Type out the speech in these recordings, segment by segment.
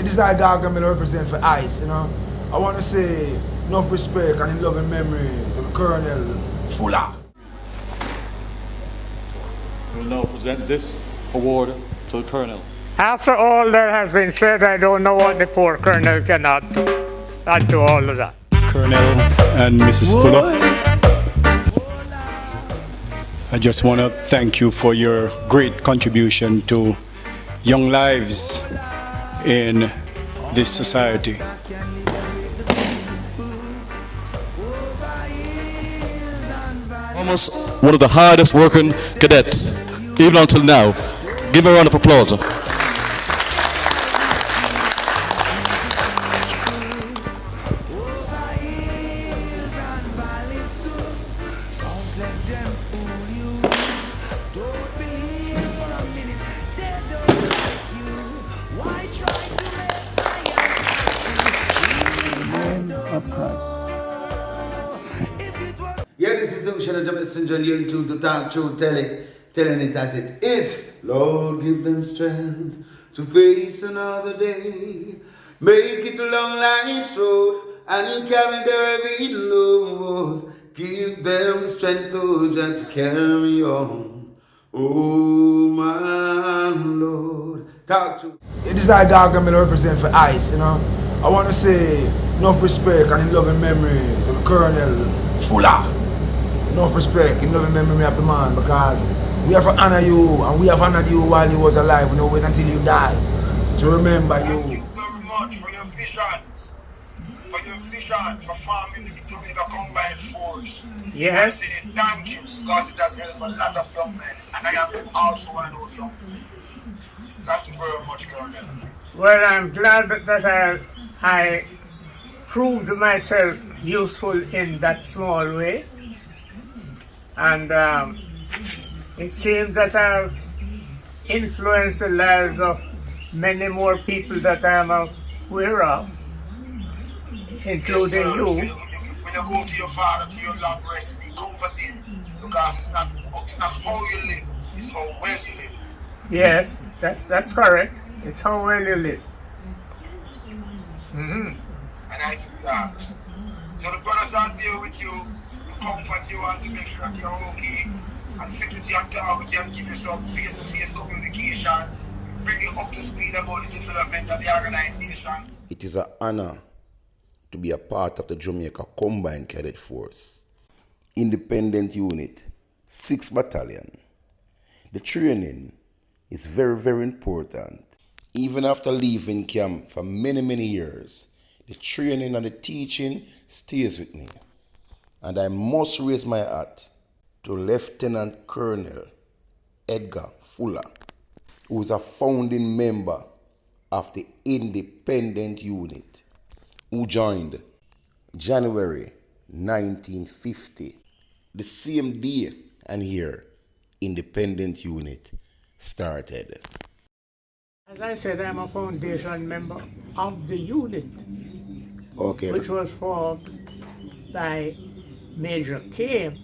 It is I dog I'm going to represent for ICE, you know. I want to say enough respect and in loving memory to the Colonel Fuller. We'll now present this award to the Colonel. After all that has been said, I don't know what the poor Colonel cannot add to all of that. Colonel and Mrs. Fuller, I just want to thank you for your great contribution to young lives in this society. Almost one of the hardest working cadets, even until now. Give him a round of applause. Yeah, this is the Ocean Messenger, and you're in tune to Talk Show telling it as it is. Lord, give them strength to face another day. Make it a long life's road and carry their heavy load. Give them the strength, oh, to carry on. Oh, my Lord. Talk to. It is I dog I'm going to represent for ICE, you know. I want to say enough respect and in loving memory to the Colonel Fuller. Enough respect in loving memory of the man, because we have to honor you and we have honored you while you was alive. We don't wait until you die to remember you. Thank you very much for your vision, for farming the combined force. Yes. I say thank you, because it has helped a lot of young men, and I am also one of those young men. Thank you very much, Colonel. Well, I'm glad that I proved myself useful in that small way. And it seems that I've influenced the lives of many more people that I'm aware of, including yes, you. So when you go to your father, to your long rest, be comforted, because it's not how you live, it's how well you live. Yes, that's correct. It's how well you live. Mm-hmm. And I give thanks. So the brothers are there with you, to comfort you and to make sure that you're okay, and sit with you and talk with you and give you some face-to-face communication, bring you up to speed about the development of the organization. It is an honor to be a part of the Jamaica Combined Cadet Force, Independent Unit, 6th Battalion. The training is very, very important. Even after leaving camp for many, many years, the training and the teaching stays with me. And I must raise my hat to Lieutenant Colonel Edgar Fuller, who is a founding member of the Independent Unit, who joined January 1950. The same day and year, Independent Unit started. As I said, I'm a foundation member of the unit, Okay. which was formed by Major Kim,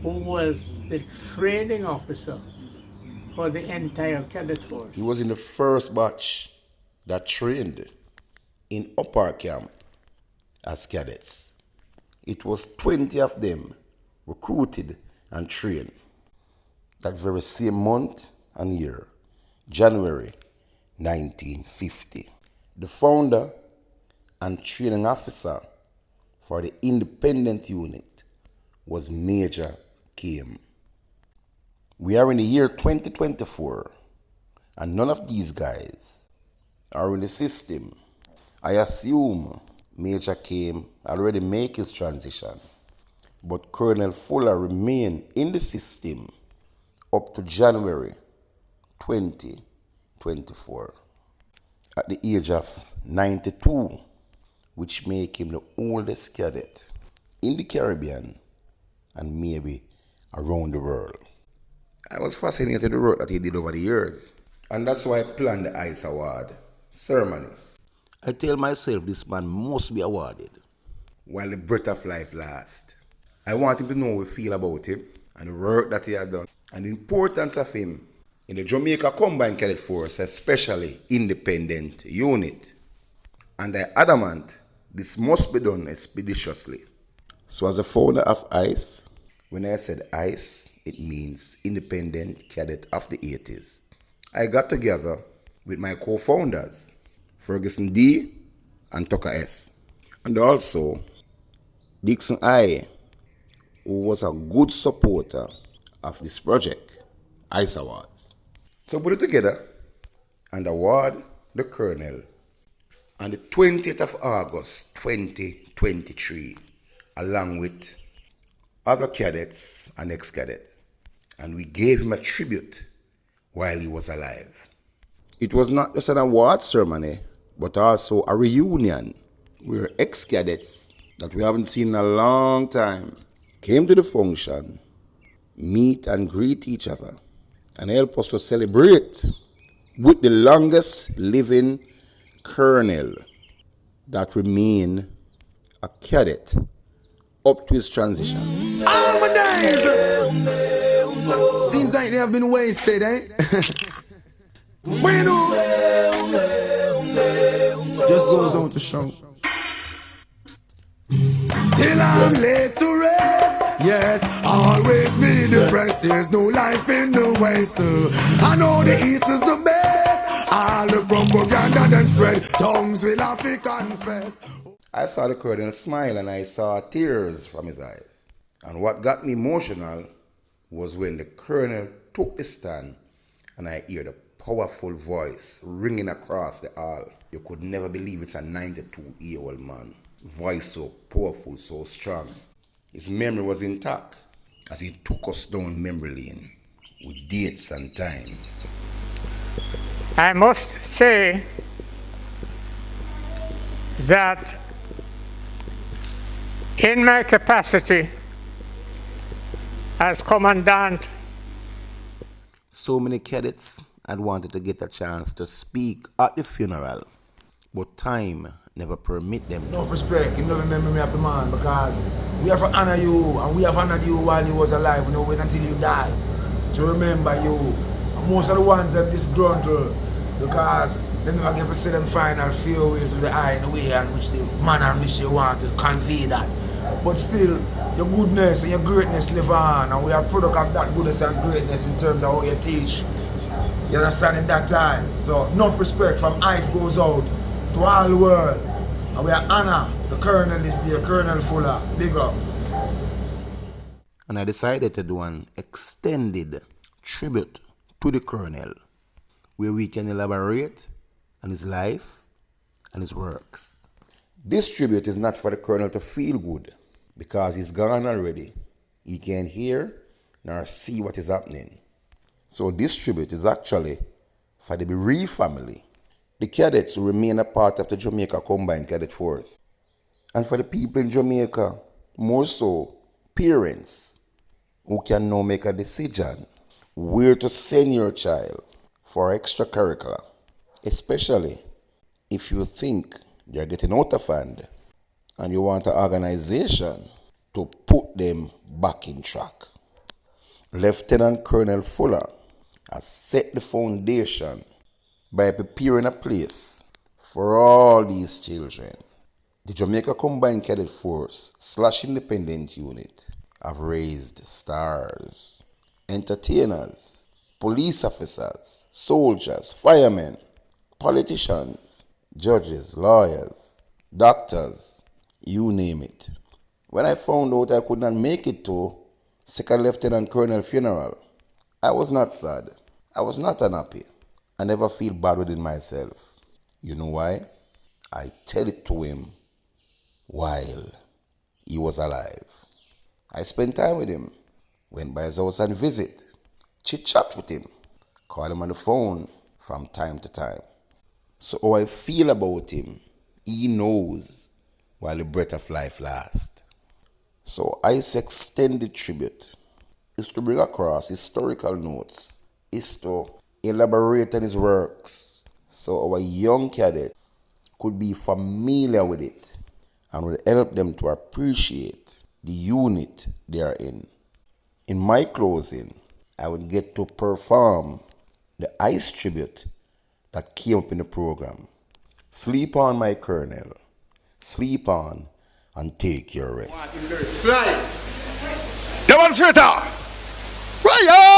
who was the training officer for the entire cadet force. He was in the first batch that trained in upper camp as cadets. It was 20 of them recruited and trained that very same month and year, January 1950. The founder and training officer for the Independent Unit was Major Kim. We are in the year 2024, and none of these guys are in the system. I assume Major Kim already made his transition, but Colonel Fuller remained in the system up to January 2024 at the age of 92, which make him the oldest cadet in the Caribbean and maybe around the world. I was fascinated with the work that he did over the years, and that's why I planned the ICE Award ceremony. I tell myself this man must be awarded while the breath of life lasts. I want him to know how we feel about him and the work that he had done and the importance of him in the Jamaica Combined Cadet Force, especially independent unit. And I adamant this must be done expeditiously. So as a founder of ICE, when I said ICE, it means Independent Cadet of the 80s. I got together with my co-founders, Ferguson D and Tucker S. And also Dixon I, who was a good supporter of this project, ICE Awards. So put it together and award the Colonel on the 20th of August 2023, along with other cadets and ex-cadet. And we gave him a tribute while he was alive. It was not just an award ceremony, but also a reunion where ex-cadets that we haven't seen in a long time came to the function, meet and greet each other, and help us to celebrate with the longest living colonel that remained a cadet up to his transition. All my days! Seems like they have been wasted, eh? Bueno! Just goes on to show. Till I'm laid to rest, yes, always be depressed. There's no life in the West. I know the East is the best. All the propaganda then spread, tongues will have to confess. I saw the Colonel smile and I saw tears from his eyes. And what got me emotional was when the Colonel took the stand and I hear the powerful voice ringing across the hall. You could never believe it's a 92-year-old man. Voice so powerful, so strong. His memory was intact as he took us down memory lane with dates and time. I must say that in my capacity as commandant, So many cadets had wanted to get a chance to speak at the funeral, but time never permit them to. Enough respect, you never remember me after man, because we have to honor you and we have honored you while you was alive. We don't wait until you die to remember you. And most of the ones that disgruntled because they never get to see them final farewell to the eye in the way in which the manner in which they want to convey that. But still, your goodness and your greatness live on, and we are product of that goodness and greatness in terms of how you teach. You understand in that time? So enough respect from ICE goes out to all the world. And we are honor the Colonel this day, Colonel Fuller. Big up. And I decided to do an extended tribute to the Colonel, where we can elaborate on his life and his works. This tribute is not for the Colonel to feel good, because he's gone already. He can't hear nor see what is happening. So this tribute is actually for the bereaved family, the cadets who remain a part of the Jamaica Combined Cadet Force, and for the people in Jamaica, more so parents, who can now make a decision where to send your child for extracurricular, especially if you think they're getting out of hand and you want an organization to put them back in track. Lieutenant Colonel Fuller has set the foundation by preparing a place for all these children. The Jamaica Combined Cadet Force / Independent Unit have raised stars, entertainers, police officers, soldiers, firemen, politicians, judges, lawyers, doctors, you name it. When I found out I could not make it to Second Lieutenant Colonel funeral, I was not sad. I was not unhappy. I never feel bad within myself. You know why? I tell it to him while he was alive. I spent time with him, went by his house and visit, chit-chat with him, call him on the phone from time to time. So how I feel about him, he knows while the breath of life lasts. So ICE extended tribute is to bring across historical notes, is to elaborate on his works, so our young cadet could be familiar with it and will help them to appreciate the unit they are in. In my closing, I would get to perform the ice tribute that came up in the program. Sleep on, my colonel. Sleep on and take your rest. Fly. Demonstrator. Right.